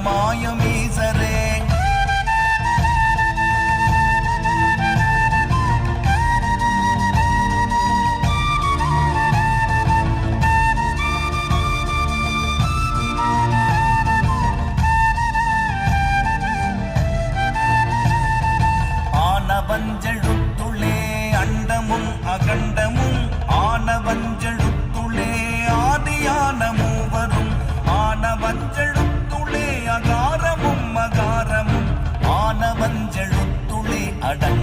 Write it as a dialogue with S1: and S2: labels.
S1: மாயமீசரே ஆனவஞ்செழுத்துளே அண்டமும் அகண்டமும் ஆனவஞ்செழுத்துளே ஆதியான மூவரும் ஆனவஞ்செழுத்துளே அகாரமும் மகாரமும் ஆனவஞ்செழுத்துளே அடங்க